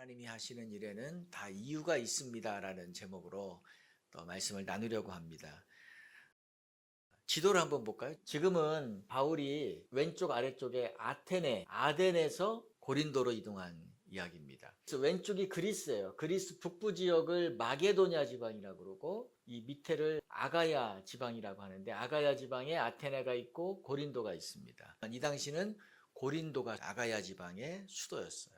하나님이 하시는 일에는 다 이유가 있습니다라는 제목으로 또 말씀을 나누려고 합니다. 지도를 한번 볼까요? 지금은 바울이 왼쪽 아래쪽에 아덴에서 고린도로 이동한 이야기입니다. 그래서 왼쪽이 그리스예요. 그리스 북부 지역을 마게도냐 지방이라고 그러고 이 밑에를 아가야 지방이라고 하는데 아가야 지방에 아테네가 있고 고린도가 있습니다. 이 당시는 고린도가 아가야 지방의 수도였어요.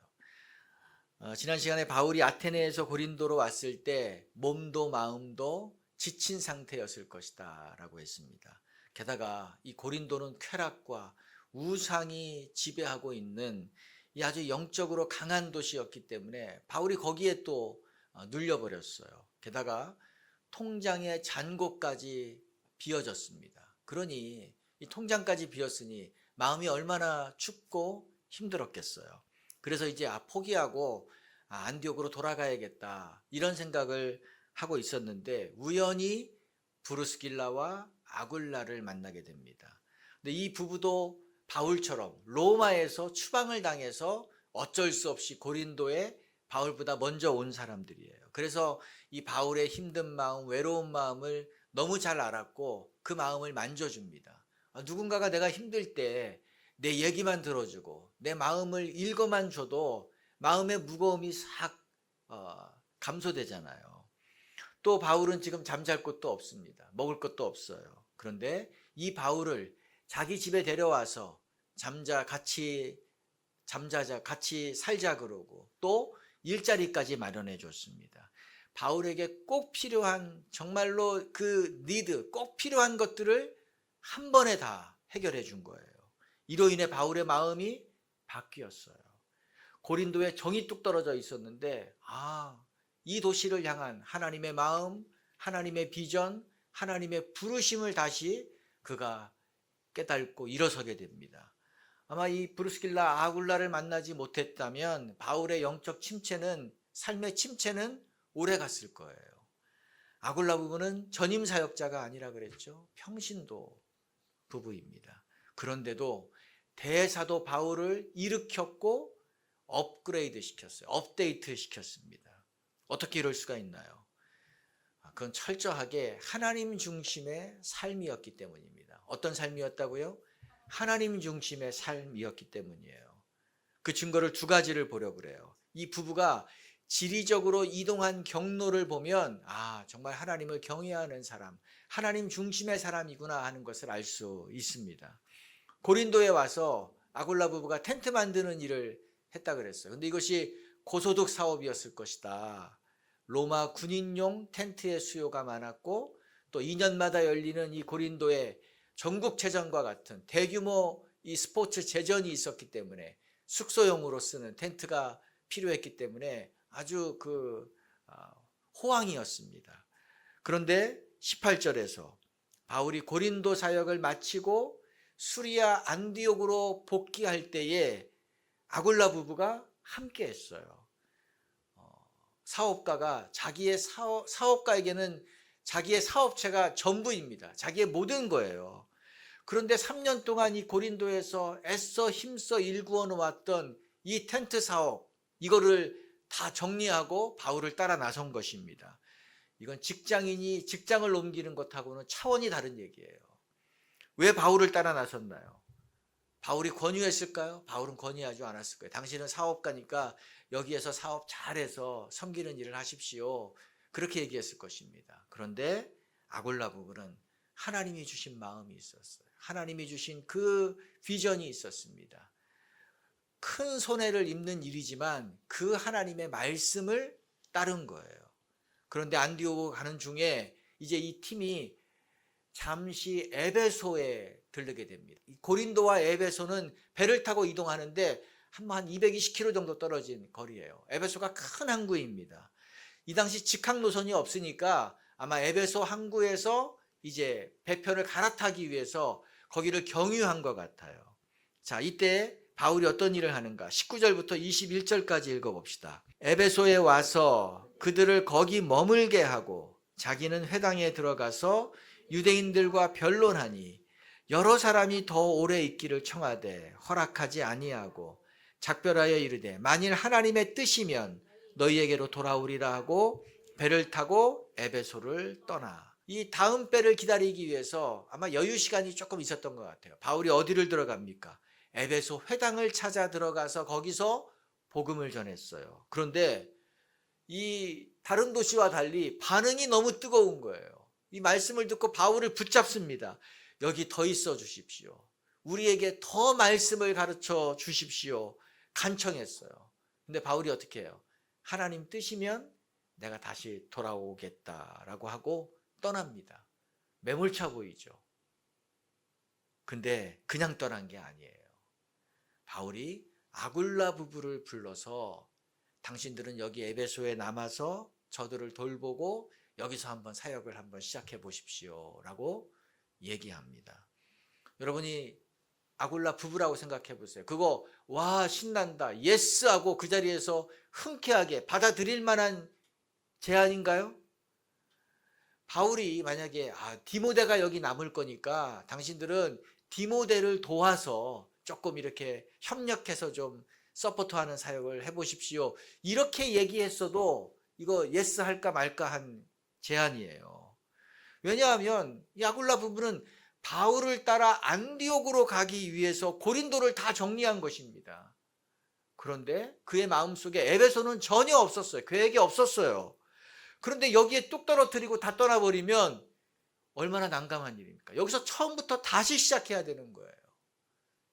지난 시간에 바울이 아테네에서 고린도로 왔을 때 몸도 마음도 지친 상태였을 것이다 라고 했습니다. 게다가 이 고린도는 쾌락과 우상이 지배하고 있는 이 아주 영적으로 강한 도시였기 때문에 바울이 거기에 또 눌려버렸어요. 게다가 통장의 잔고까지 비어졌습니다. 그러니 이 통장까지 비었으니 마음이 얼마나 춥고 힘들었겠어요. 그래서 이제 포기하고 안디옥으로 돌아가야겠다 이런 생각을 하고 있었는데 우연히 브루스길라와 아굴라를 만나게 됩니다. 근데 이 부부도 바울처럼 로마에서 추방을 당해서 어쩔 수 없이 고린도에 바울보다 먼저 온 사람들이에요. 그래서 이 바울의 힘든 마음, 외로운 마음을 너무 잘 알았고 그 마음을 만져줍니다. 누군가가 내가 힘들 때 내 얘기만 들어주고 내 마음을 읽어만 줘도 마음의 무거움이 싹 감소되잖아요. 또 바울은 지금 잠잘 곳도 없습니다. 먹을 것도 없어요. 그런데 이 바울을 자기 집에 데려와서 같이 잠자자, 같이 살자 그러고 또 일자리까지 마련해 줬습니다. 바울에게 꼭 필요한 정말로 꼭 필요한 것들을 한 번에 다 해결해 준 거예요. 이로 인해 바울의 마음이 바뀌었어요. 고린도에 정이 뚝 떨어져 있었는데 이 도시를 향한 하나님의 마음, 하나님의 비전, 하나님의 부르심을 다시 그가 깨닫고 일어서게 됩니다. 아마 이 브루스길라 아굴라를 만나지 못했다면 바울의 영적 침체는, 삶의 침체는 오래 갔을 거예요. 아굴라 부부는 전임 사역자가 아니라 그랬죠. 평신도 부부입니다. 그런데도 대사도 바울을 일으켰고 업그레이드 시켰어요. 업데이트 시켰습니다. 어떻게 이럴 수가 있나요? 그건 철저하게 하나님 중심의 삶이었기 때문입니다. 어떤 삶이었다고요? 하나님 중심의 삶이었기 때문이에요. 그 증거를 두 가지를 보려고 그래요. 이 부부가 지리적으로 이동한 경로를 보면 정말 하나님을 경외하는 사람, 하나님 중심의 사람이구나 하는 것을 알 수 있습니다. 고린도에 와서 아굴라 부부가 텐트 만드는 일을 했다 그랬어요. 근데 이것이 고소득 사업이었을 것이다. 로마 군인용 텐트의 수요가 많았고 또 2년마다 열리는 이 고린도의 전국체전과 같은 대규모 이 스포츠 제전이 있었기 때문에 숙소용으로 쓰는 텐트가 필요했기 때문에 아주 호황이었습니다. 그런데 18절에서 바울이 고린도 사역을 마치고 수리아 안디옥으로 복귀할 때에 아굴라 부부가 함께 했어요. 사업가가 자기의 사업가에게는 자기의 사업체가 전부입니다. 자기의 모든 거예요. 그런데 3년 동안 이 고린도에서 애써 힘써 일구어 놓았던 이 텐트 사업, 이거를 다 정리하고 바울을 따라 나선 것입니다. 이건 직장인이 직장을 옮기는 것하고는 차원이 다른 얘기예요. 왜 바울을 따라 나섰나요? 바울이 권유했을까요? 바울은 권유하지 않았을 거예요. 당신은 사업가니까 여기에서 사업 잘해서 섬기는 일을 하십시오. 그렇게 얘기했을 것입니다. 그런데 아굴라 부부는 하나님이 주신 마음이 있었어요. 하나님이 주신 그 비전이 있었습니다. 큰 손해를 입는 일이지만 그 하나님의 말씀을 따른 거예요. 그런데 안디옥 가는 중에 이제 이 팀이 잠시 에베소에 들르게 됩니다. 고린도와 에베소는 배를 타고 이동하는데 한 220km 정도 떨어진 거리예요. 에베소가 큰 항구입니다. 이 당시 직항 노선이 없으니까 아마 에베소 항구에서 이제 배편을 갈아타기 위해서 거기를 경유한 것 같아요. 자, 이때 바울이 어떤 일을 하는가? 19절부터 21절까지 읽어봅시다. 에베소에 와서 그들을 거기 머물게 하고 자기는 회당에 들어가서 유대인들과 변론하니 여러 사람이 더 오래 있기를 청하되 허락하지 아니하고 작별하여 이르되 만일 하나님의 뜻이면 너희에게로 돌아오리라 하고 배를 타고 에베소를 떠나. 이 다음 배를 기다리기 위해서 아마 여유 시간이 조금 있었던 것 같아요. 바울이 어디를 들어갑니까? 에베소 회당을 찾아 들어가서 거기서 복음을 전했어요. 그런데 이 다른 도시와 달리 반응이 너무 뜨거운 거예요. 이 말씀을 듣고 바울을 붙잡습니다. 여기 더 있어 주십시오. 우리에게 더 말씀을 가르쳐 주십시오. 간청했어요. 근데 바울이 어떻게 해요? 하나님 뜻이면 내가 다시 돌아오겠다라고 하고 떠납니다. 매몰차 보이죠. 근데 그냥 떠난 게 아니에요. 바울이 아굴라 부부를 불러서 당신들은 여기 에베소에 남아서 저들을 돌보고 여기서 한번 사역을 한번 시작해 보십시오 라고 얘기합니다. 여러분이 아굴라 부부라고 생각해 보세요. 그거 와 신난다 예스 하고 그 자리에서 흔쾌하게 받아들일 만한 제안인가요? 바울이 만약에 디모데가 여기 남을 거니까 당신들은 디모데를 도와서 조금 이렇게 협력해서 좀 서포트하는 사역을 해보십시오. 이렇게 얘기했어도 이거 예스 할까 말까 한 제안이에요. 왜냐하면 이 아굴라 부부는 바울을 따라 안디옥으로 가기 위해서 고린도를 다 정리한 것입니다. 그런데 그의 마음속에 에베소는 전혀 없었어요. 계획이 없었어요. 그런데 여기에 뚝 떨어뜨리고 다 떠나버리면 얼마나 난감한 일입니까? 여기서 처음부터 다시 시작해야 되는 거예요.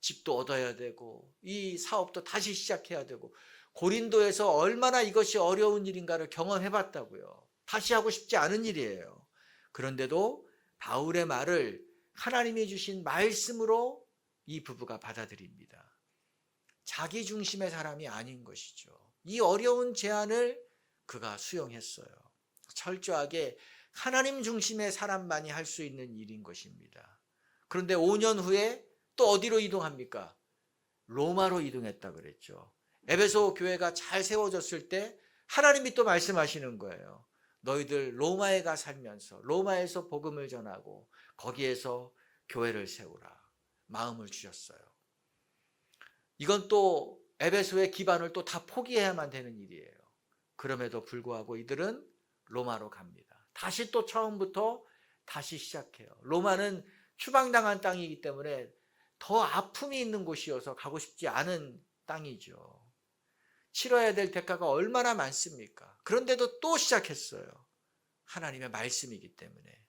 집도 얻어야 되고 이 사업도 다시 시작해야 되고 고린도에서 얼마나 이것이 어려운 일인가를 경험해 봤다고요. 다시 하고 싶지 않은 일이에요. 그런데도 바울의 말을 하나님이 주신 말씀으로 이 부부가 받아들입니다. 자기 중심의 사람이 아닌 것이죠. 이 어려운 제안을 그가 수용했어요. 철저하게 하나님 중심의 사람만이 할 수 있는 일인 것입니다. 그런데 5년 후에 또 어디로 이동합니까? 로마로 이동했다 그랬죠. 에베소 교회가 잘 세워졌을 때 하나님이 또 말씀하시는 거예요. 너희들 로마에 가 살면서 로마에서 복음을 전하고 거기에서 교회를 세우라. 마음을 주셨어요. 이건 또 에베소의 기반을 또 다 포기해야만 되는 일이에요. 그럼에도 불구하고 이들은 로마로 갑니다. 다시 또 처음부터 다시 시작해요. 로마는 추방당한 땅이기 때문에 더 아픔이 있는 곳이어서 가고 싶지 않은 땅이죠. 치러야 될 대가가 얼마나 많습니까? 그런데도 또 시작했어요. 하나님의 말씀이기 때문에.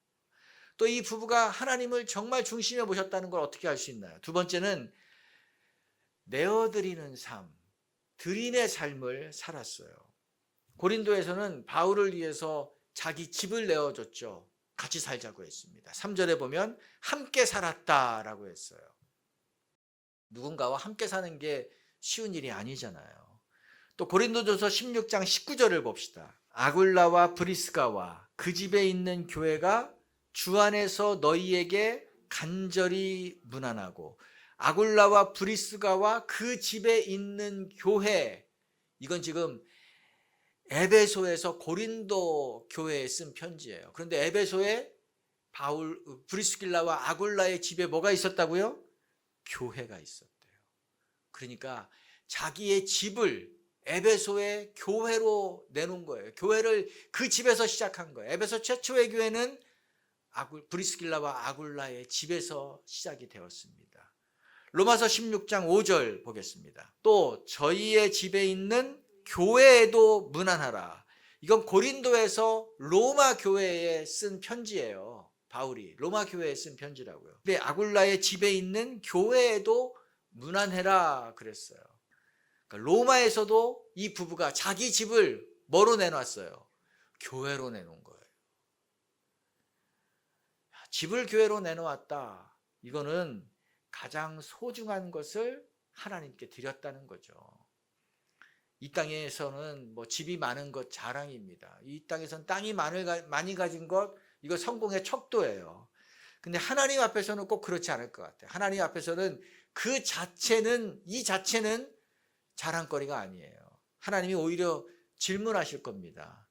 또 이 부부가 하나님을 정말 중심에 모셨다는 걸 어떻게 알 수 있나요? 두 번째는 내어드리는 삶, 드림의 삶을 살았어요. 고린도에서는 바울을 위해서 자기 집을 내어줬죠. 같이 살자고 했습니다. 3절에 보면 함께 살았다라고 했어요. 누군가와 함께 사는 게 쉬운 일이 아니잖아요. 또 고린도전서 16장 19절을 봅시다. 아굴라와 브리스가와 그 집에 있는 교회가 주 안에서 너희에게 간절히 문안하고, 아굴라와 브리스가와 그 집에 있는 교회, 이건 지금 에베소에서 고린도 교회에 쓴 편지예요. 그런데 에베소에 브리스길라와 아굴라의 집에 뭐가 있었다고요? 교회가 있었대요. 그러니까 자기의 집을 에베소의 교회로 내놓은 거예요. 교회를 그 집에서 시작한 거예요. 에베소 최초의 교회는 브리스길라와 아굴라의 집에서 시작이 되었습니다. 로마서 16장 5절 보겠습니다. 또 저희의 집에 있는 교회에도 문안하라. 이건 고린도에서 로마 교회에 쓴 편지예요. 바울이 로마 교회에 쓴 편지라고요. 근데 아굴라의 집에 있는 교회에도 문안해라 그랬어요. 그러니까 로마에서도 이 부부가 자기 집을 뭐로 내놨어요? 교회로 내놓은 거예요. 집을 교회로 내놓았다. 이거는 가장 소중한 것을 하나님께 드렸다는 거죠. 이 땅에서는 뭐 집이 많은 것 자랑입니다. 이 땅에서는 땅이 많이 가진 것, 이거 성공의 척도예요. 근데 하나님 앞에서는 꼭 그렇지 않을 것 같아요. 하나님 앞에서는 이 자체는 자랑거리가 아니에요. 하나님이 오히려 질문하실 겁니다.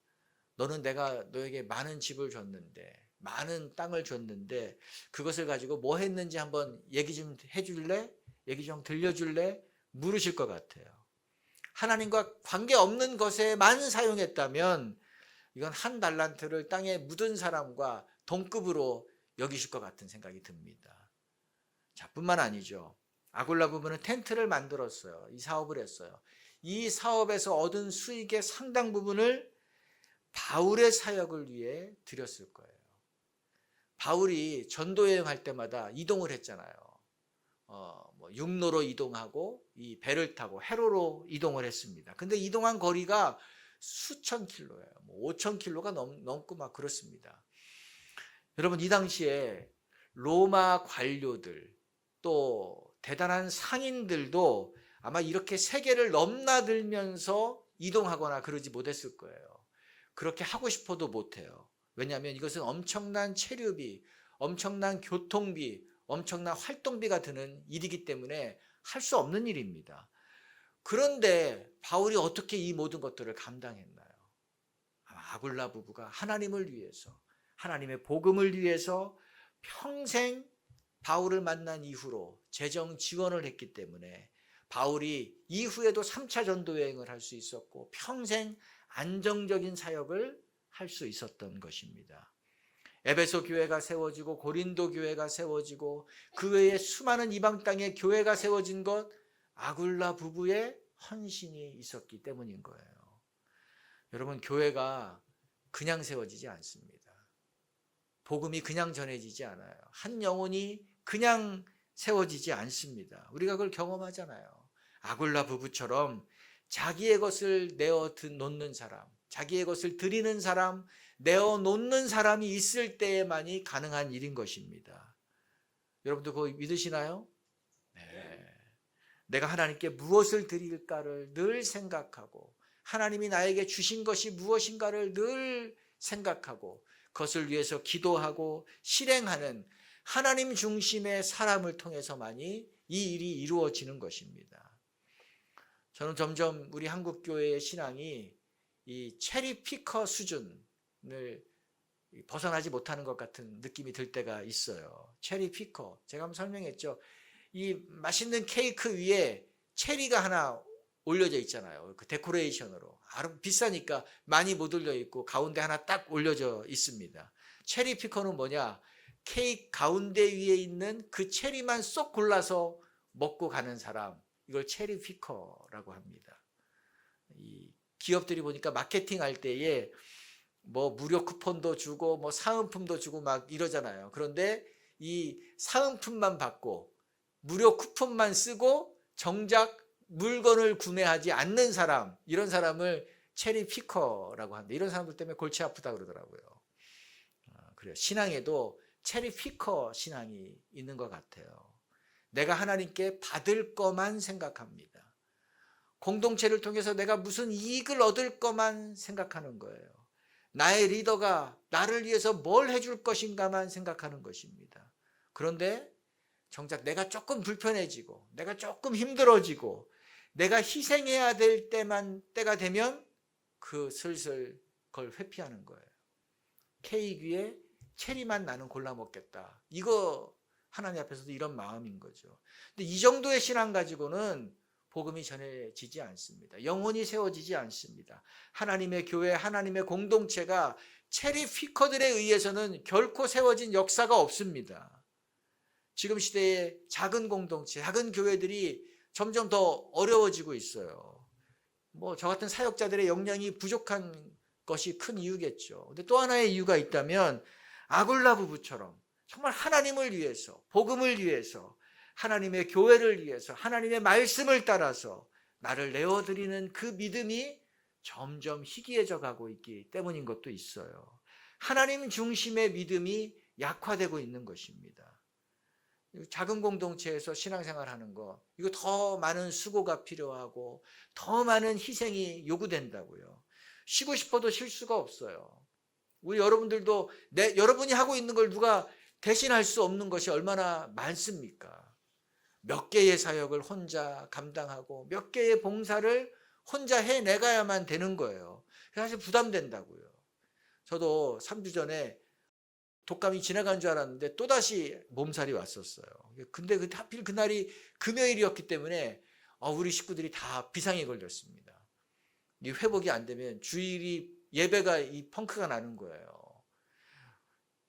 너는 내가 너에게 많은 집을 줬는데, 많은 땅을 줬는데 그것을 가지고 뭐 했는지 한번 얘기 좀 해줄래? 얘기 좀 들려줄래? 물으실 것 같아요. 하나님과 관계없는 것에만 사용했다면 이건 한 달란트를 땅에 묻은 사람과 동급으로 여기실 것 같은 생각이 듭니다. 자, 뿐만 아니죠. 아굴라 부부는 텐트를 만들었어요. 이 사업을 했어요. 이 사업에서 얻은 수익의 상당 부분을 바울의 사역을 위해 드렸을 거예요. 바울이 전도 여행할 때마다 이동을 했잖아요. 육로로 이동하고 이 배를 타고 해로로 이동을 했습니다. 근데 이동한 거리가 수천 킬로예요. 5천 킬로가 넘고 막 그렇습니다. 여러분, 이 당시에 로마 관료들 또 대단한 상인들도 아마 이렇게 세계를 넘나들면서 이동하거나 그러지 못했을 거예요. 그렇게 하고 싶어도 못해요. 왜냐하면 이것은 엄청난 체류비, 엄청난 교통비, 엄청난 활동비가 드는 일이기 때문에 할 수 없는 일입니다. 그런데 바울이 어떻게 이 모든 것들을 감당했나요? 아굴라 부부가 하나님을 위해서, 하나님의 복음을 위해서 평생 바울을 만난 이후로 재정 지원을 했기 때문에 바울이 이후에도 3차 전도 여행을 할 수 있었고 평생 안정적인 사역을 할 수 있었던 것입니다. 에베소 교회가 세워지고 고린도 교회가 세워지고 그 외에 수많은 이방 땅에 교회가 세워진 것, 아굴라 부부의 헌신이 있었기 때문인 거예요. 여러분, 교회가 그냥 세워지지 않습니다. 복음이 그냥 전해지지 않아요. 한 영혼이 그냥 세워지지 않습니다. 우리가 그걸 경험하잖아요. 아굴라 부부처럼 자기의 것을 내어 놓는 사람, 자기의 것을 드리는 사람, 내어 놓는 사람이 있을 때에만이 가능한 일인 것입니다. 여러분도 그거 믿으시나요? 네. 내가 하나님께 무엇을 드릴까를 늘 생각하고 하나님이 나에게 주신 것이 무엇인가를 늘 생각하고 그것을 위해서 기도하고 실행하는 하나님 중심의 사람을 통해서만이 이 일이 이루어지는 것입니다. 저는 점점 우리 한국교회의 신앙이 이 체리 피커 수준을 벗어나지 못하는 것 같은 느낌이 들 때가 있어요. 체리 피커, 제가 한번 설명했죠. 이 맛있는 케이크 위에 체리가 하나 올려져 있잖아요. 그 데코레이션으로 비싸니까 많이 못 올려 있고 가운데 하나 딱 올려져 있습니다. 체리 피커는 뭐냐? 케이크 가운데 위에 있는 그 체리만 쏙 골라서 먹고 가는 사람, 이걸 체리 피커라고 합니다. 이 기업들이 보니까 마케팅 할 때에 뭐 무료 쿠폰도 주고 뭐 사은품도 주고 막 이러잖아요. 그런데 이 사은품만 받고 무료 쿠폰만 쓰고 정작 물건을 구매하지 않는 사람, 이런 사람을 체리 피커라고 합니다. 이런 사람들 때문에 골치 아프다 그러더라고요. 그래요. 신앙에도 체리 피커 신앙이 있는 것 같아요. 내가 하나님께 받을 것만 생각합니다. 공동체를 통해서 내가 무슨 이익을 얻을 것만 생각하는 거예요. 나의 리더가 나를 위해서 뭘 해줄 것인가만 생각하는 것입니다. 그런데 정작 내가 조금 불편해지고 내가 조금 힘들어지고 내가 희생해야 될 때가 되면 그 슬슬 그걸 회피하는 거예요. 케이크 위에 체리만 나는 골라 먹겠다. 이거 하나님 앞에서도 이런 마음인 거죠. 근데 이 정도의 신앙 가지고는 복음이 전해지지 않습니다. 영혼이 세워지지 않습니다. 하나님의 교회, 하나님의 공동체가 체리 피커들에 의해서는 결코 세워진 역사가 없습니다. 지금 시대의 작은 공동체, 작은 교회들이 점점 더 어려워지고 있어요. 뭐 저 같은 사역자들의 역량이 부족한 것이 큰 이유겠죠. 근데 또 하나의 이유가 있다면 아굴라 부부처럼 정말 하나님을 위해서, 복음을 위해서, 하나님의 교회를 위해서, 하나님의 말씀을 따라서 나를 내어드리는 그 믿음이 점점 희귀해져 가고 있기 때문인 것도 있어요. 하나님 중심의 믿음이 약화되고 있는 것입니다. 작은 공동체에서 신앙생활하는 거, 이거 더 많은 수고가 필요하고 더 많은 희생이 요구된다고요. 쉬고 싶어도 쉴 수가 없어요. 우리 여러분들도 여러분이 하고 있는 걸 누가 대신할 수 없는 것이 얼마나 많습니까? 몇 개의 사역을 혼자 감당하고 몇 개의 봉사를 혼자 해내가야만 되는 거예요. 사실 부담된다고요. 저도 3주 전에 독감이 지나간 줄 알았는데 또다시 몸살이 왔었어요. 근데 하필 그날이 금요일이었기 때문에 우리 식구들이 다 비상이 걸렸습니다. 이 회복이 안 되면 주일이 예배가 이 펑크가 나는 거예요.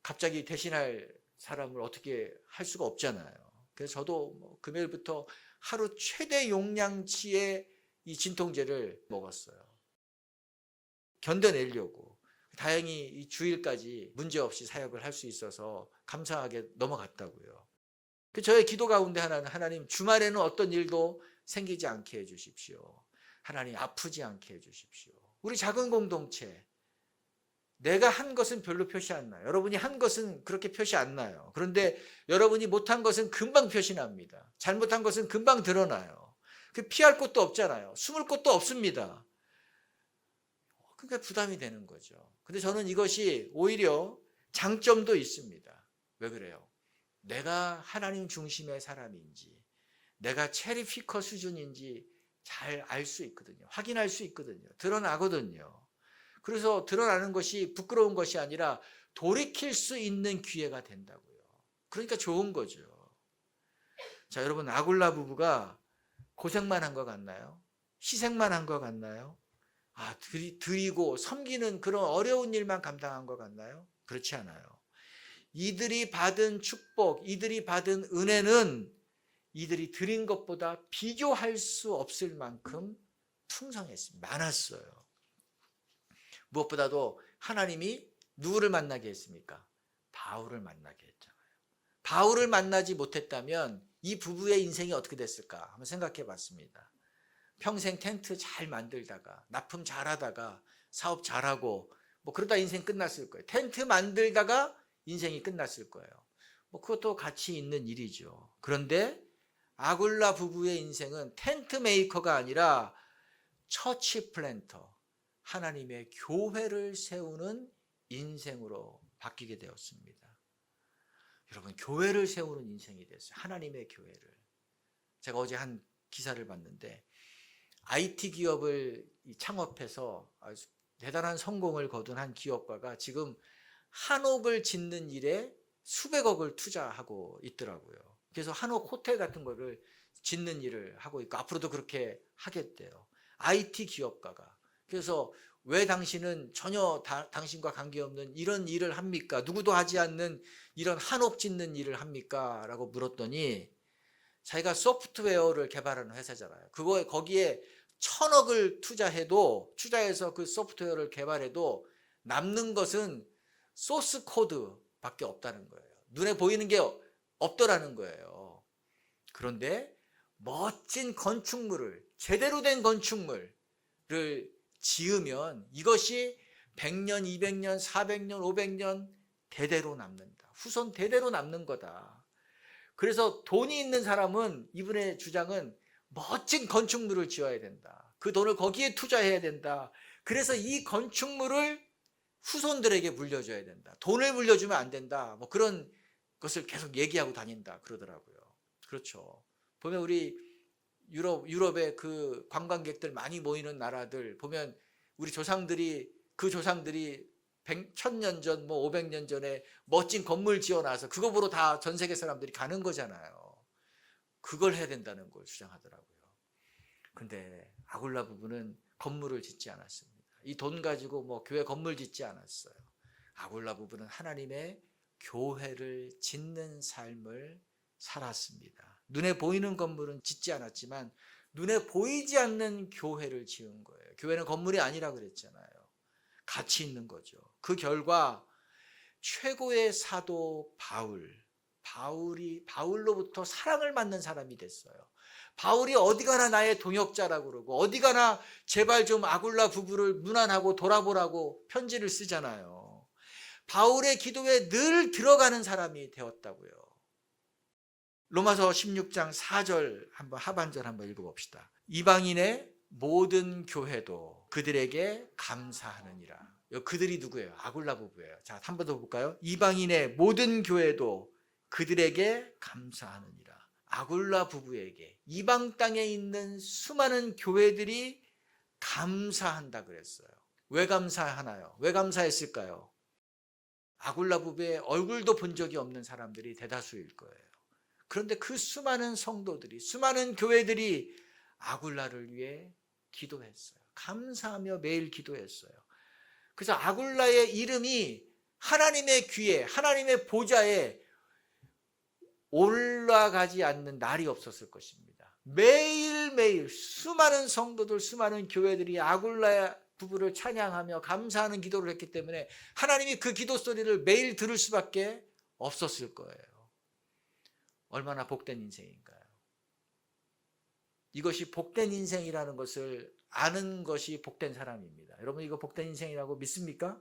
갑자기 대신할 사람을 어떻게 할 수가 없잖아요. 그래서 저도 금요일부터 하루 최대 용량치의 이 진통제를 먹었어요. 견뎌내려고. 다행히 이 주일까지 문제없이 사역을 할 수 있어서 감사하게 넘어갔다고요. 저의 기도 가운데 하나는, 하나님 주말에는 어떤 일도 생기지 않게 해주십시오. 하나님 아프지 않게 해주십시오. 우리 작은 공동체, 내가 한 것은 별로 표시 안 나요. 여러분이 한 것은 그렇게 표시 안 나요. 그런데 여러분이 못한 것은 금방 표시 납니다. 잘못한 것은 금방 드러나요. 피할 곳도 없잖아요. 숨을 곳도 없습니다. 그러니까 부담이 되는 거죠. 근데 저는 이것이 오히려 장점도 있습니다. 왜 그래요? 내가 하나님 중심의 사람인지, 내가 체리 피커 수준인지 잘 알 수 있거든요. 확인할 수 있거든요. 드러나거든요. 그래서 드러나는 것이 부끄러운 것이 아니라 돌이킬 수 있는 기회가 된다고요. 그러니까 좋은 거죠. 자, 여러분, 아굴라 부부가 고생만 한 것 같나요? 희생만 한 것 같나요? 드리고 섬기는 그런 어려운 일만 감당한 것 같나요? 그렇지 않아요. 이들이 받은 축복, 이들이 받은 은혜는 이들이 드린 것보다 비교할 수 없을 만큼 풍성했습니다. 많았어요. 무엇보다도 하나님이 누구를 만나게 했습니까? 바울을 만나게 했잖아요. 바울을 만나지 못했다면 이 부부의 인생이 어떻게 됐을까? 한번 생각해 봤습니다. 평생 텐트 잘 만들다가, 납품 잘하다가, 사업 잘하고, 그러다 인생 끝났을 거예요. 텐트 만들다가 인생이 끝났을 거예요. 그것도 가치 있는 일이죠. 그런데 아굴라 부부의 인생은 텐트 메이커가 아니라 처치 플랜터, 하나님의 교회를 세우는 인생으로 바뀌게 되었습니다. 여러분, 교회를 세우는 인생이 됐어요. 하나님의 교회를. 제가 어제 한 기사를 봤는데 IT 기업을 창업해서 아주 대단한 성공을 거둔 한 기업가가 지금 한옥을 짓는 일에 수백억을 투자하고 있더라고요. 그래서 한옥 호텔 같은 거를 짓는 일을 하고 있고 앞으로도 그렇게 하겠대요. IT 기업가가. 그래서 왜 당신은 전혀 당신과 관계없는 이런 일을 합니까? 누구도 하지 않는 이런 한옥 짓는 일을 합니까? 라고 물었더니 자기가 소프트웨어를 개발하는 회사잖아요. 거기에 1,000억을 투자해서 그 소프트웨어를 개발해도 남는 것은 소스 코드밖에 없다는 거예요. 눈에 보이는 게 없더라는 거예요. 그런데 멋진 건축물을, 제대로 된 건축물을 지으면 이것이 100년, 200년, 400년, 500년 대대로 남는다. 후손 대대로 남는 거다. 그래서 돈이 있는 사람은, 이분의 주장은 멋진 건축물을 지어야 된다. 그 돈을 거기에 투자해야 된다. 그래서 이 건축물을 후손들에게 물려줘야 된다. 돈을 물려주면 안 된다. 그런 것을 계속 얘기하고 다닌다. 그러더라고요. 그렇죠. 보면 우리 유럽의 그 관광객들 많이 모이는 나라들 보면 우리 조상들이, 그 조상들이 1000년 전, 500년 전에 멋진 건물 지어놔서 그거 보러 다 전 세계 사람들이 가는 거잖아요. 그걸 해야 된다는 걸 주장하더라고요. 근데 아굴라 부부는 건물을 짓지 않았습니다. 이 돈 가지고 교회 건물 짓지 않았어요. 아굴라 부부는 하나님의 교회를 짓는 삶을 살았습니다. 눈에 보이는 건물은 짓지 않았지만 눈에 보이지 않는 교회를 지은 거예요. 교회는 건물이 아니라 그랬잖아요. 가치 있는 거죠. 그 결과 최고의 사도 바울로부터 사랑을 받는 사람이 됐어요. 바울이 어디 가나 나의 동역자라고 그러고 어디 가나 제발 좀 아굴라 부부를 문안하고 돌아보라고 편지를 쓰잖아요. 바울의 기도에 늘 들어가는 사람이 되었다고요. 로마서 16장 4절 하반절 한번 읽어봅시다. 이방인의 모든 교회도 그들에게 감사하느니라. 그들이 누구예요? 아굴라 부부예요. 자, 한 번 더 볼까요? 이방인의 모든 교회도 그들에게 감사하느니라. 아굴라 부부에게 이방 땅에 있는 수많은 교회들이 감사한다 그랬어요. 왜 감사하나요? 왜 감사했을까요? 아굴라 부부의 얼굴도 본 적이 없는 사람들이 대다수일 거예요. 그런데 그 수많은 성도들이, 수많은 교회들이 아굴라를 위해 기도했어요. 감사하며 매일 기도했어요. 그래서 아굴라의 이름이 하나님의 귀에, 하나님의 보좌에 올라가지 않는 날이 없었을 것입니다. 매일매일 수많은 성도들, 수많은 교회들이 아굴라 부부를 찬양하며 감사하는 기도를 했기 때문에 하나님이 그 기도 소리를 매일 들을 수밖에 없었을 거예요. 얼마나 복된 인생인가요? 이것이 복된 인생이라는 것을 아는 것이 복된 사람입니다. 여러분, 이거 복된 인생이라고 믿습니까?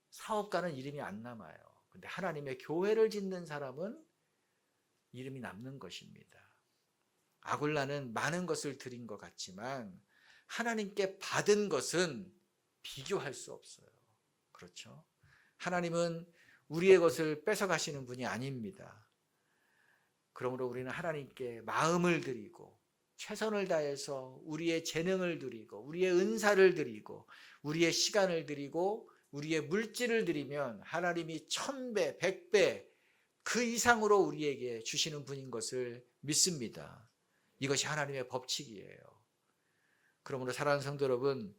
사업가는 이름이 안 남아요. 근데 하나님의 교회를 짓는 사람은 이름이 남는 것입니다. 아굴라는 많은 것을 드린 것 같지만 하나님께 받은 것은 비교할 수 없어요. 그렇죠? 하나님은 우리의 것을 뺏어가시는 분이 아닙니다. 그러므로 우리는 하나님께 마음을 드리고 최선을 다해서 우리의 재능을 드리고 우리의 은사를 드리고 우리의 시간을 드리고 우리의 물질을 드리면 하나님이 1000배, 100배 그 이상으로 우리에게 주시는 분인 것을 믿습니다. 이것이 하나님의 법칙이에요. 그러므로 사랑하는 성도 여러분,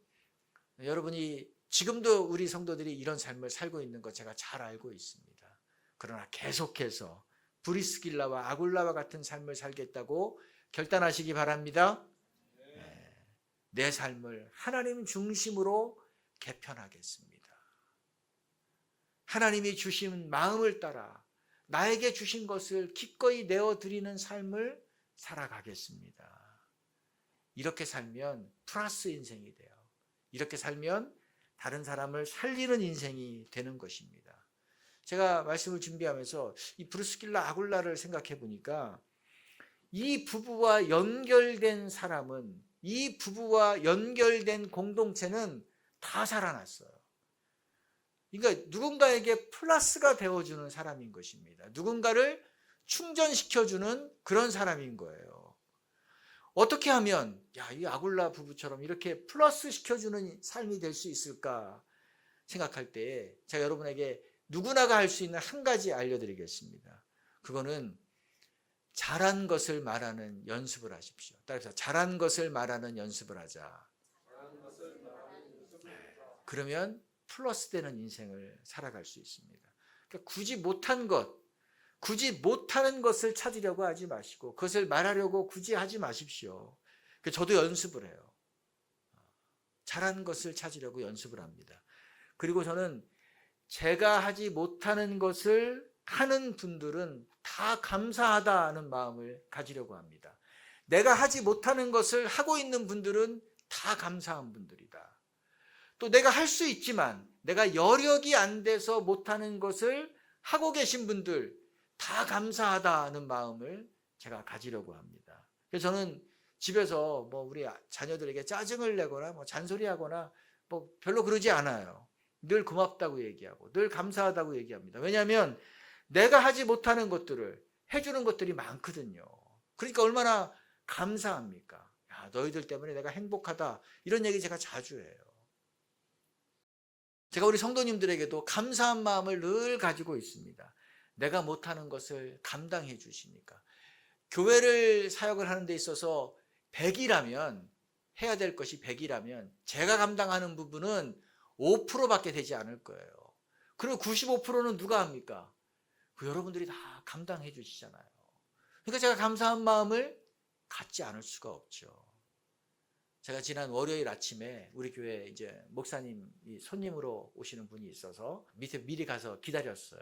여러분이 지금도 우리 성도들이 이런 삶을 살고 있는 것 제가 잘 알고 있습니다. 그러나 계속해서 브리스길라와 아굴라와 같은 삶을 살겠다고 결단하시기 바랍니다. 내 삶을 하나님 중심으로 개편하겠습니다. 하나님이 주신 마음을 따라 나에게 주신 것을 기꺼이 내어드리는 삶을 살아가겠습니다. 이렇게 살면 플러스 인생이 돼요. 이렇게 살면 다른 사람을 살리는 인생이 되는 것입니다. 제가 말씀을 준비하면서 이 브리스길라 아굴라를 생각해 보니까 이 부부와 연결된 사람은, 이 부부와 연결된 공동체는 다 살아났어요. 그러니까 누군가에게 플러스가 되어주는 사람인 것입니다. 누군가를 충전시켜주는 그런 사람인 거예요. 어떻게 하면 이 아굴라 부부처럼 이렇게 플러스 시켜주는 삶이 될 수 있을까 생각할 때 제가 여러분에게 누구나가 할 수 있는 한 가지 알려드리겠습니다. 그거는 잘한 것을 말하는 연습을 하십시오. 따라서 잘한 것을 말하는 연습을 하자. 그러면 플러스 되는 인생을 살아갈 수 있습니다. 그러니까 굳이 못한 것, 굳이 못하는 것을 찾으려고 하지 마시고 그것을 말하려고 굳이 하지 마십시오. 저도 연습을 해요. 잘한 것을 찾으려고 연습을 합니다. 그리고 저는 제가 하지 못하는 것을 하는 분들은 다 감사하다는 마음을 가지려고 합니다. 내가 하지 못하는 것을 하고 있는 분들은 다 감사한 분들이다. 또 내가 할 수 있지만 내가 여력이 안 돼서 못하는 것을 하고 계신 분들 다 감사하다는 마음을 제가 가지려고 합니다. 그래서 저는 집에서 우리 자녀들에게 짜증을 내거나 잔소리하거나 별로 그러지 않아요. 늘 고맙다고 얘기하고 늘 감사하다고 얘기합니다. 왜냐하면 내가 하지 못하는 것들을 해주는 것들이 많거든요. 그러니까 얼마나 감사합니까? 너희들 때문에 내가 행복하다, 이런 얘기 제가 자주 해요. 제가 우리 성도님들에게도 감사한 마음을 늘 가지고 있습니다. 내가 못하는 것을 감당해 주시니까. 교회를 사역을 하는 데 있어서 100이라면, 해야 될 것이 100이라면 제가 감당하는 부분은 5%밖에 되지 않을 거예요. 그리고 95%는 누가 합니까? 여러분들이 다 감당해 주시잖아요. 그러니까 제가 감사한 마음을 갖지 않을 수가 없죠. 제가 지난 월요일 아침에 우리 교회 이제 목사님이 손님으로 오시는 분이 있어서 밑에 미리 가서 기다렸어요.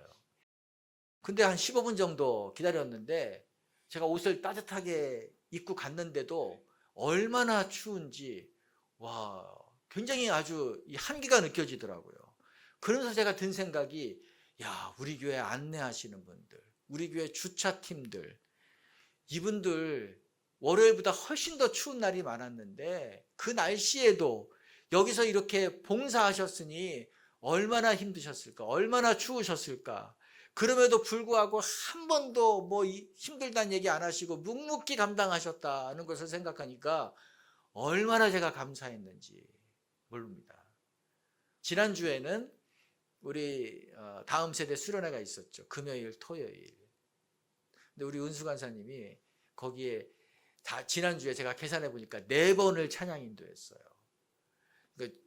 근데 한 15분 정도 기다렸는데 제가 옷을 따뜻하게 입고 갔는데도 얼마나 추운지 굉장히 아주 이 한기가 느껴지더라고요. 그러면서 제가 든 생각이 우리 교회 안내하시는 분들, 우리 교회 주차팀들, 이분들 월요일보다 훨씬 더 추운 날이 많았는데 그 날씨에도 여기서 이렇게 봉사하셨으니 얼마나 힘드셨을까, 얼마나 추우셨을까. 그럼에도 불구하고 한 번도 힘들다는 얘기 안 하시고 묵묵히 감당하셨다는 것을 생각하니까 얼마나 제가 감사했는지 모릅니다. 지난주에는 우리 다음 세대 수련회가 있었죠. 금요일, 토요일. 근데 우리 은수 간사님이 거기에 지난주에 제가 계산해 보니까 4번을 찬양 인도했어요.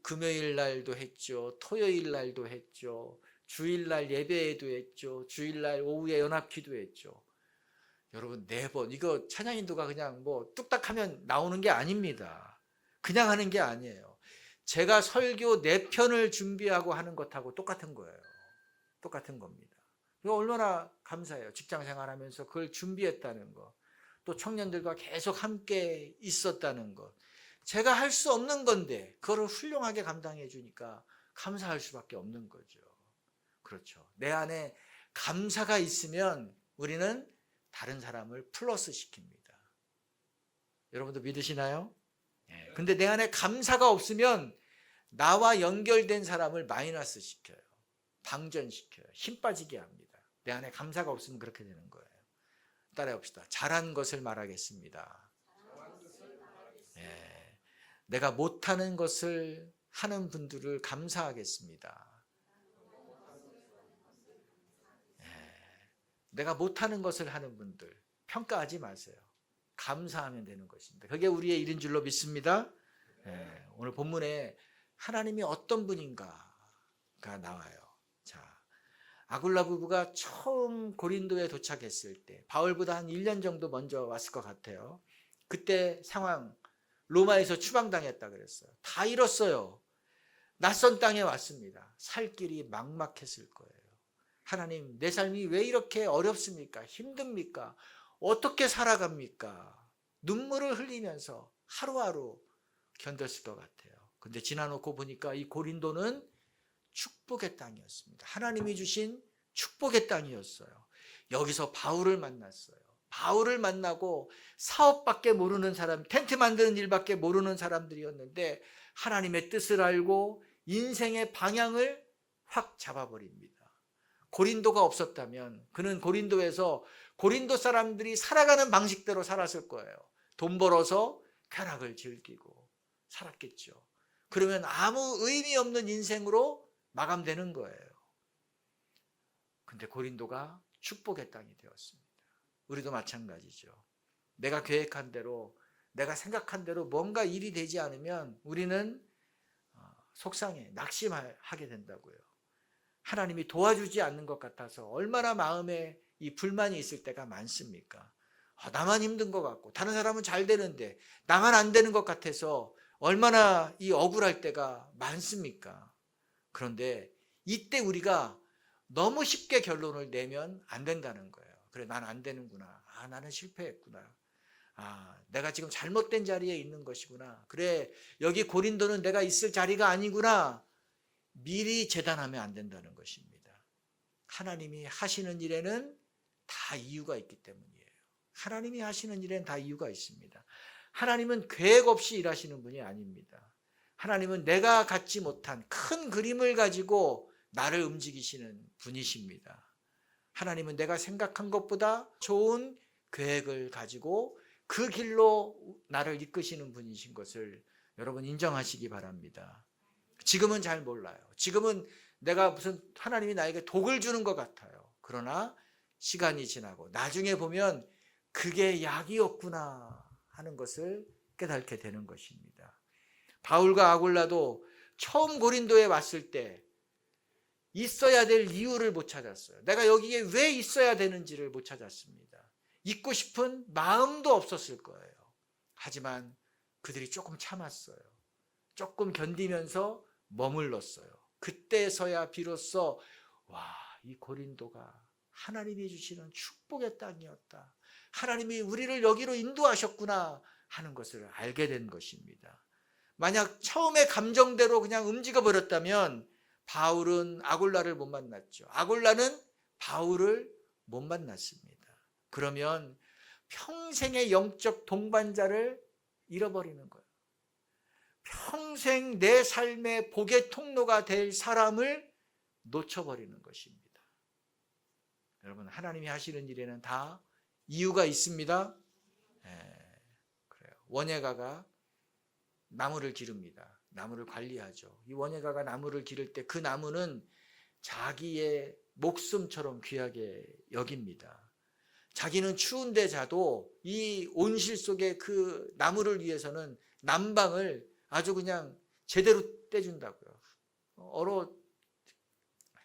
금요일 날도 했죠. 토요일 날도 했죠. 주일날 예배에도 했죠. 주일날 오후에 연합기도 했죠. 여러분 4번. 이거 찬양 인도가 그냥 뭐 뚝딱 하면 나오는 게 아닙니다. 그냥 하는 게 아니에요. 제가 설교 4편을 준비하고 하는 것하고 똑같은 거예요. 똑같은 겁니다. 이거 얼마나 감사해요. 직장 생활하면서 그걸 준비했다는 것. 또 청년들과 계속 함께 있었다는 것. 제가 할 수 없는 건데 그거를 훌륭하게 감당해 주니까 감사할 수밖에 없는 거죠. 그렇죠. 내 안에 감사가 있으면 우리는 다른 사람을 플러스 시킵니다. 여러분도 믿으시나요? 근데 내 안에 감사가 없으면 나와 연결된 사람을 마이너스 시켜요. 방전시켜요. 힘 빠지게 합니다. 내 안에 감사가 없으면 그렇게 되는 거예요. 따라해 봅시다. 잘한 것을 말하겠습니다. 내가 못하는 것을 하는 분들을 감사하겠습니다. 내가 못하는 것을 하는 분들 평가하지 마세요. 감사하면 되는 것입니다. 그게 우리의 일인 줄로 믿습니다. 오늘 본문에 하나님이 어떤 분인가가 나와요. 자, 아굴라 부부가 처음 고린도에 도착했을 때 바울보다 한 1년 정도 먼저 왔을 것 같아요. 그때 상황 로마에서 추방당했다 그랬어요. 다 잃었어요. 낯선 땅에 왔습니다. 살 길이 막막했을 거예요. 하나님, 내 삶이 왜 이렇게 어렵습니까? 힘듭니까? 어떻게 살아갑니까? 눈물을 흘리면서 하루하루 견뎠을 것 같아요. 근데 지나놓고 보니까 이 고린도는 축복의 땅이었습니다. 하나님이 주신 축복의 땅이었어요. 여기서 바울을 만났어요. 바울을 만나고 사업밖에 모르는 사람, 텐트 만드는 일밖에 모르는 사람들이었는데 하나님의 뜻을 알고 인생의 방향을 확 잡아버립니다. 고린도가 없었다면 그는 고린도에서 고린도 사람들이 살아가는 방식대로 살았을 거예요. 돈 벌어서 쾌락을 즐기고 살았겠죠. 그러면 아무 의미 없는 인생으로 마감되는 거예요. 근데 고린도가 축복의 땅이 되었습니다. 우리도 마찬가지죠. 내가 계획한 대로, 내가 생각한 대로 뭔가 일이 되지 않으면 우리는 속상해, 낙심하게 된다고요. 하나님이 도와주지 않는 것 같아서 얼마나 마음에 이 불만이 있을 때가 많습니까? 나만 힘든 것 같고 다른 사람은 잘 되는데 나만 안 되는 것 같아서 얼마나 이 억울할 때가 많습니까? 그런데 이때 우리가 너무 쉽게 결론을 내면 안 된다는 거예요. 그래, 난 안 되는구나. 나는 실패했구나. 내가 지금 잘못된 자리에 있는 것이구나. 그래, 여기 고린도는 내가 있을 자리가 아니구나. 미리 재단하면 안 된다는 것입니다. 하나님이 하시는 일에는 다 이유가 있기 때문이에요. 하나님이 하시는 일에는 다 이유가 있습니다. 하나님은 계획 없이 일하시는 분이 아닙니다. 하나님은 내가 갖지 못한 큰 그림을 가지고 나를 움직이시는 분이십니다. 하나님은 내가 생각한 것보다 좋은 계획을 가지고 그 길로 나를 이끄시는 분이신 것을 여러분 인정하시기 바랍니다. 지금은 잘 몰라요. 지금은 내가 무슨 하나님이 나에게 독을 주는 것 같아요. 그러나 시간이 지나고 나중에 보면 그게 약이었구나 하는 것을 깨닫게 되는 것입니다. 바울과 아굴라도 처음 고린도에 왔을 때 있어야 될 이유를 못 찾았어요. 내가 여기에 왜 있어야 되는지를 못 찾았습니다. 있고 싶은 마음도 없었을 거예요. 하지만 그들이 조금 참았어요. 조금 견디면서 머물렀어요. 그때서야 비로소 이 고린도가 하나님이 주시는 축복의 땅이었다. 하나님이 우리를 여기로 인도하셨구나 하는 것을 알게 된 것입니다. 만약 처음에 감정대로 그냥 움직여 버렸다면 바울은 아굴라를 못 만났죠. 아굴라는 바울을 못 만났습니다. 그러면 평생의 영적 동반자를 잃어버리는 거예요. 평생 내 삶의 복의 통로가 될 사람을 놓쳐버리는 것입니다. 여러분, 하나님이 하시는 일에는 다 이유가 있습니다. 그래요. 원예가가 나무를 기릅니다. 나무를 관리하죠. 이 원예가가 나무를 기를 때 그 나무는 자기의 목숨처럼 귀하게 여깁니다. 자기는 추운데 자도 이 온실 속에 그 나무를 위해서는 난방을 아주 그냥 제대로 떼준다고요. 얼어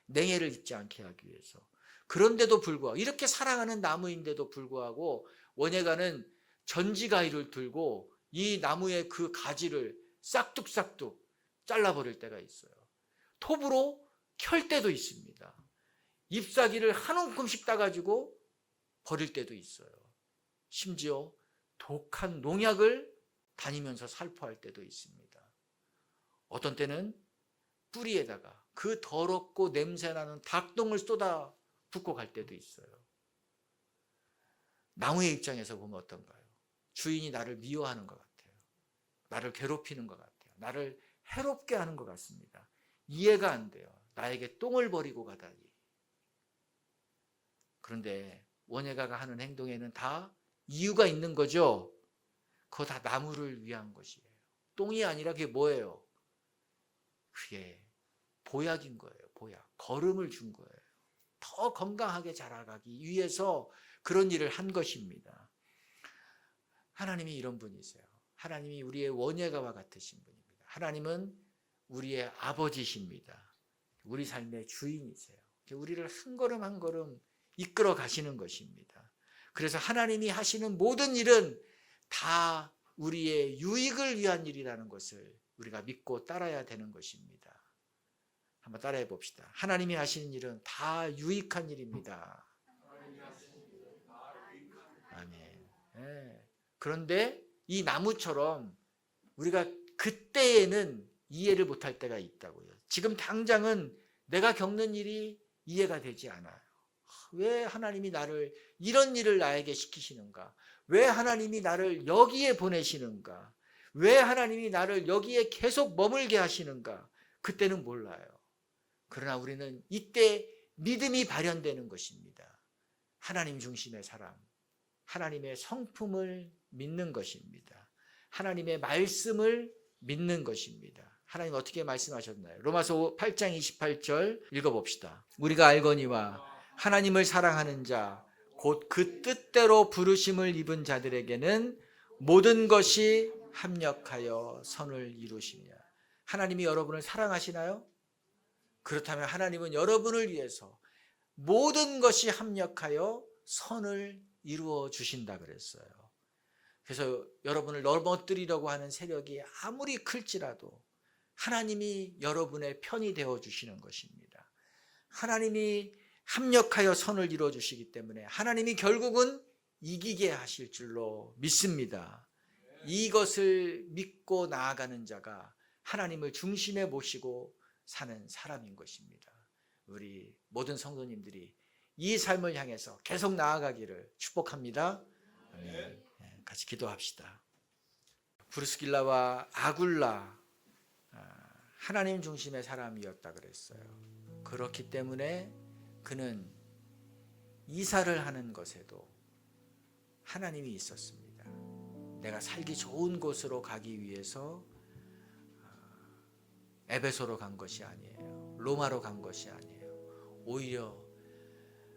냉해를 입지 않게 하기 위해서. 그런데도 불구하고 이렇게 사랑하는 나무인데도 불구하고 원예가는 전지가위를 들고 이 나무의 그 가지를 싹둑싹둑 잘라버릴 때가 있어요. 톱으로 켤 때도 있습니다. 잎사귀를 한 움큼씩 따가지고 버릴 때도 있어요. 심지어 독한 농약을 다니면서 살포할 때도 있습니다. 어떤 때는 뿌리에다가 그 더럽고 냄새나는 닭똥을 쏟아 붓고 갈 때도 있어요. 나무의 입장에서 보면 어떤가요? 주인이 나를 미워하는 것 같아요. 나를 괴롭히는 것 같아요. 나를 해롭게 하는 것 같습니다. 이해가 안 돼요. 나에게 똥을 버리고 가다니. 그런데 원예가가 하는 행동에는 다 이유가 있는 거죠. 그거 다 나무를 위한 것이에요. 똥이 아니라 그게 뭐예요? 그게 보약인 거예요. 보약. 걸음을 준 거예요. 더 건강하게 자라가기 위해서 그런 일을 한 것입니다. 하나님이 이런 분이세요. 하나님이 우리의 원예가와 같으신 분입니다. 하나님은 우리의 아버지십니다. 우리 삶의 주인이세요. 우리를 한 걸음 한 걸음 이끌어 가시는 것입니다. 그래서 하나님이 하시는 모든 일은 다 우리의 유익을 위한 일이라는 것을 우리가 믿고 따라야 되는 것입니다. 한번 따라해 봅시다. 하나님이 하시는 일은 다 유익한 일입니다. 아멘. 네. 그런데 이 나무처럼 우리가 그때에는 이해를 못할 때가 있다고요. 지금 당장은 내가 겪는 일이 이해가 되지 않아요. 왜 하나님이 나를 이런 일을 나에게 시키시는가? 왜 하나님이 나를 여기에 보내시는가? 왜 하나님이 나를 여기에 계속 머물게 하시는가? 그때는 몰라요. 그러나 우리는 이때 믿음이 발현되는 것입니다. 하나님 중심의 사람, 하나님의 성품을 믿는 것입니다. 하나님의 말씀을 믿는 것입니다. 하나님 어떻게 말씀하셨나요? 로마서 8장 28절 읽어봅시다. 우리가 알거니와 하나님을 사랑하는 자 곧 그 뜻대로 부르심을 입은 자들에게는 모든 것이 합력하여 선을 이루시냐. 하나님이 여러분을 사랑하시나요? 그렇다면 하나님은 여러분을 위해서 모든 것이 합력하여 선을 이루어 주신다 그랬어요. 그래서 여러분을 넘어뜨리려고 하는 세력이 아무리 클지라도 하나님이 여러분의 편이 되어 주시는 것입니다. 하나님이 합력하여 선을 이루어 주시기 때문에 하나님이 결국은 이기게 하실 줄로 믿습니다. 이것을 믿고 나아가는 자가 하나님을 중심에 모시고 사는 사람인 것입니다. 우리 모든 성도님들이 이 삶을 향해서 계속 나아가기를 축복합니다. 아멘. 같이 기도합시다. 브루스길라와 아굴라 하나님 중심의 사람이었다 그랬어요. 그렇기 때문에 그는 이사를 하는 것에도 하나님이 있었습니다. 내가 살기 좋은 곳으로 가기 위해서 에베소로 간 것이 아니에요. 로마로 간 것이 아니에요. 오히려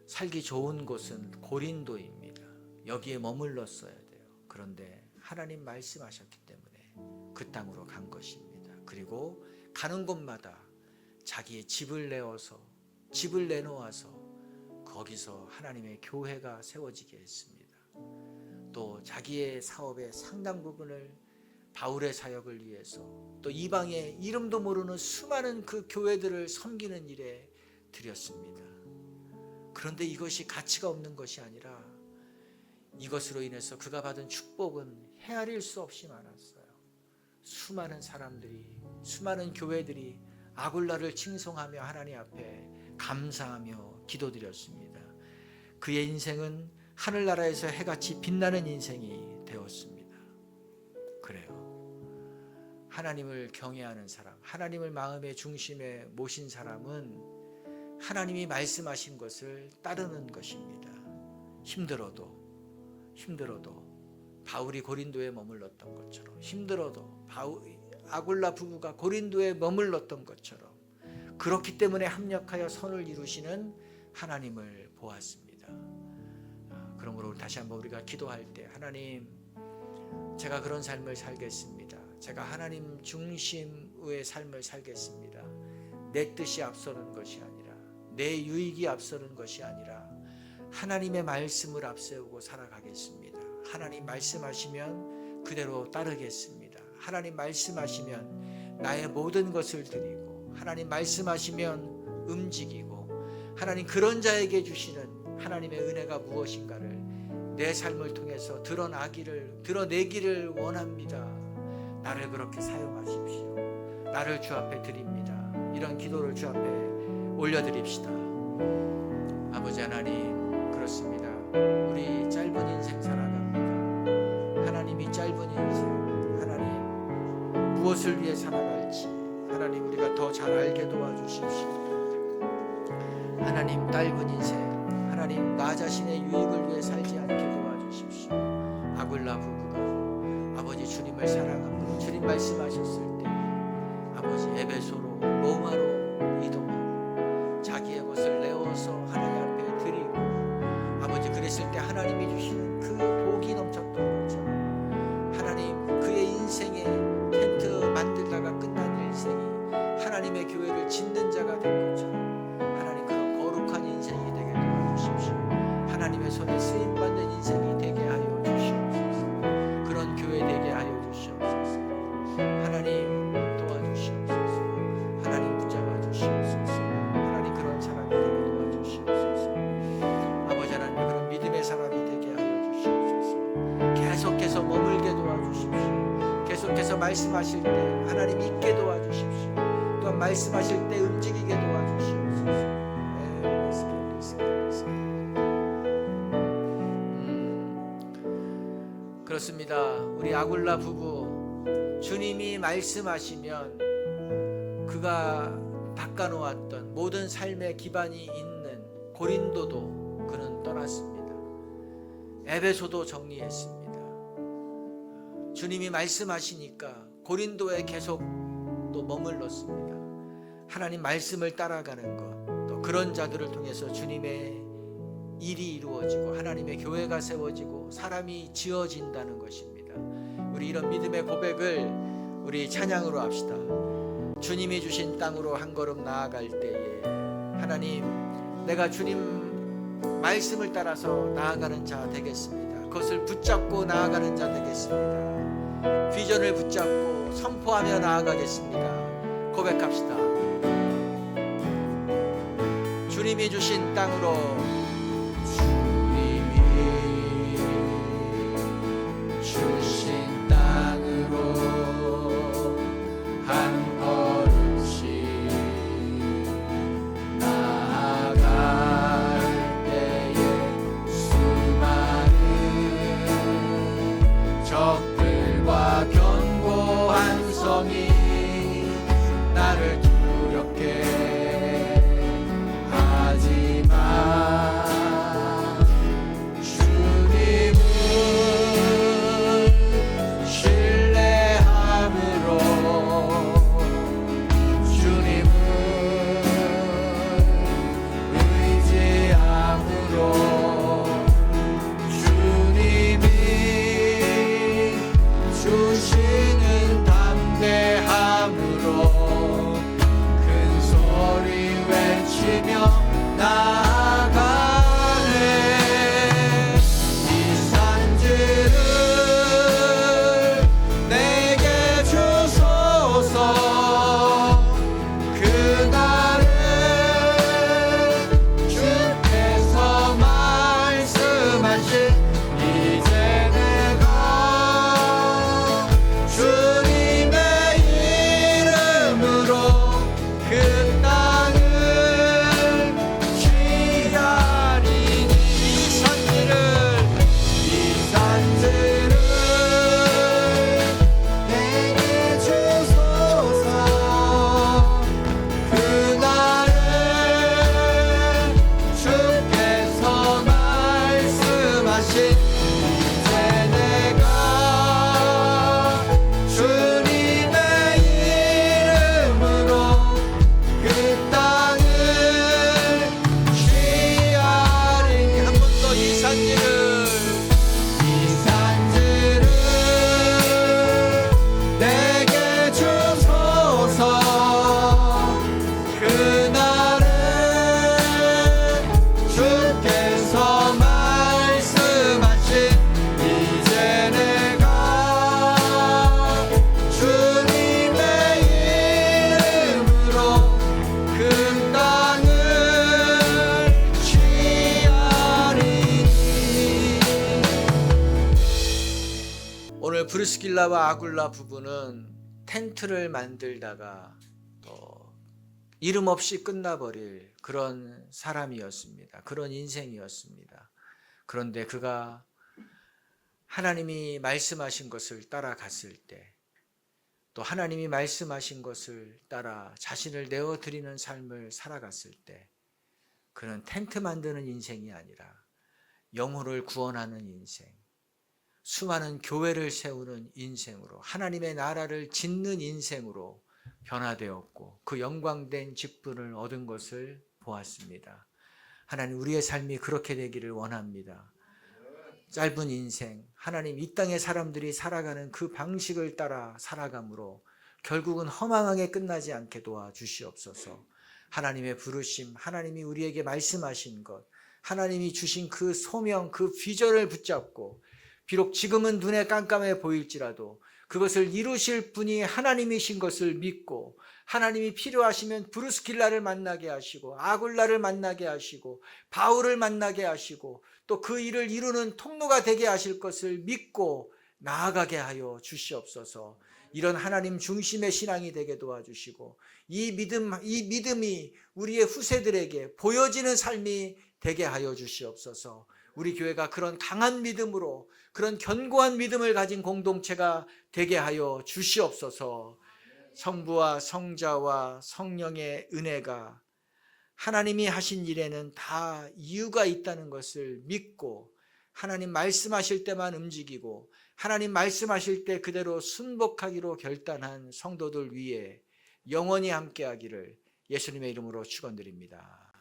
살기 좋은 곳은 고린도입니다. 여기에 머물렀어야 돼요. 그런데 하나님 말씀하셨기 때문에 그 땅으로 간 것입니다. 그리고 가는 곳마다 자기의 집을 내놓아서 거기서 하나님의 교회가 세워지게 했습니다. 또 자기의 사업의 상당 부분을 바울의 사역을 위해서 또 이방의 이름도 모르는 수많은 그 교회들을 섬기는 일에 드렸습니다. 그런데 이것이 가치가 없는 것이 아니라 이것으로 인해서 그가 받은 축복은 헤아릴 수 없이 많았어요. 수많은 사람들이, 수많은 교회들이 아굴라를 칭송하며 하나님 앞에 감사하며 기도드렸습니다. 그의 인생은 하늘나라에서 해같이 빛나는 인생이 되었습니다. 그래요. 하나님을 경외하는 사람, 하나님을 마음의 중심에 모신 사람은 하나님이 말씀하신 것을 따르는 것입니다. 힘들어도 바울이 고린도에 머물렀던 것처럼, 힘들어도 아굴라 부부가 고린도에 머물렀던 것처럼, 그렇기 때문에 합력하여 선을 이루시는 하나님을 보았습니다. 그러므로 다시 한번 우리가 기도할 때 하나님, 제가 그런 삶을 살겠습니다. 제가 하나님 중심의 삶을 살겠습니다. 내 뜻이 앞서는 것이 아니라, 내 유익이 앞서는 것이 아니라 하나님의 말씀을 앞세우고 살아가겠습니다. 하나님 말씀하시면 그대로 따르겠습니다. 하나님 말씀하시면 나의 모든 것을 드리고, 하나님 말씀하시면 움직이고, 하나님 그런 자에게 주시는 하나님의 은혜가 무엇인가를 내 삶을 통해서 드러내기를 원합니다. 나를 그렇게 사용하십시오. 나를 주 앞에 드립니다. 이런 기도를 주 앞에 올려드립시다. 아버지 하나님, 그렇습니다. 우리 짧은 인생 살아갑니다. 하나님이 짧은 인생, 하나님 무엇을 위해 살아갈지 하나님 우리가 더 잘 알게 도와주십시오. 하나님 짧은 인생, 하나님 나 자신의 유익을 위해 살지 않게 도와주십시오. 아굴라 부부가 아버지 주님을 사랑하고 주님 말씀하셨을 때 아버지 에베소로 로마로 이동하고 자기의 것을 내어서 하나님 앞에 드리고, 아버지 그랬을 때 하나님이 주시는 그 복이 넘쳤던 것처럼 하나님 그의 인생에 텐트 만들다가 끝난 인생이 하나님의 교회를 짓는 자가 된 것처럼 하나님 그런 거룩한 인생이 되게 도와주십시오. 하나님의 손에 쓰임받는 인생이 되게 하여 주시옵소서. 그런 교회 되게 하여 주시옵소서. 하나님 도와주시옵소서. 하나님 붙잡아 주시옵소서. 하나님 그런 사람이 되게 도와주시옵소서. 아버지 하나님 그런 믿음의 사람이 되게 하여 주시옵소서. 계속해서 머물게 도와주십시오. 계속해서 말씀하실 때 하나님 있게 도와주십시오. 또한 말씀하실 때 움직이게 도와주시옵소서. 그렇습니다. 우리 아굴라 부부, 주님이 말씀하시면 그가 닦아놓았던 모든 삶의 기반이 있는 고린도도 그는 떠났습니다. 에베소도 정리했습니다. 주님이 말씀하시니까 고린도에 계속 또 머물렀습니다. 하나님 말씀을 따라가는 것, 또 그런 자들을 통해서 주님의 일이 이루어지고 하나님의 교회가 세워지고 사람이 지어진다는 것입니다. 우리 이런 믿음의 고백을 우리 찬양으로 합시다. 주님이 주신 땅으로 한 걸음 나아갈 때에 하나님, 내가 주님 말씀을 따라서 나아가는 자 되겠습니다. 그것을 붙잡고 나아가는 자 되겠습니다. 비전을 붙잡고 선포하며 나아가겠습니다. 고백합시다. 주님이 주신 땅으로, 주신 땅으로 한 걸음씩 나아갈 때에 수많은 적들과 견고한 성이 나를 두렵게 하지만 주시는 담대함으로 브루스길라와 아굴라 부부는 텐트를 만들다가 또 이름 없이 끝나버릴 그런 사람이었습니다. 그런 인생이었습니다. 그런데 그가 하나님이 말씀하신 것을 따라갔을 때, 또 하나님이 말씀하신 것을 따라 자신을 내어드리는 삶을 살아갔을 때, 그는 텐트 만드는 인생이 아니라 영혼을 구원하는 인생, 수많은 교회를 세우는 인생으로, 하나님의 나라를 짓는 인생으로 변화되었고 그 영광된 직분을 얻은 것을 보았습니다. 하나님, 우리의 삶이 그렇게 되기를 원합니다. 짧은 인생, 하나님 이 땅의 사람들이 살아가는 그 방식을 따라 살아감으로 결국은 허망하게 끝나지 않게 도와주시옵소서. 하나님의 부르심, 하나님이 우리에게 말씀하신 것, 하나님이 주신 그 소명, 그 비전을 붙잡고 비록 지금은 눈에 깜깜해 보일지라도 그것을 이루실 분이 하나님이신 것을 믿고, 하나님이 필요하시면 브루스길라를 만나게 하시고 아굴라를 만나게 하시고 바울을 만나게 하시고 또 그 일을 이루는 통로가 되게 하실 것을 믿고 나아가게 하여 주시옵소서. 이런 하나님 중심의 신앙이 되게 도와주시고 이 믿음이 우리의 후세들에게 보여지는 삶이 되게 하여 주시옵소서. 우리 교회가 그런 강한 믿음으로, 그런 견고한 믿음을 가진 공동체가 되게 하여 주시옵소서. 성부와 성자와 성령의 은혜가 하나님이 하신 일에는 다 이유가 있다는 것을 믿고 하나님 말씀하실 때만 움직이고 하나님 말씀하실 때 그대로 순복하기로 결단한 성도들 위에 영원히 함께하기를 예수님의 이름으로 축원드립니다.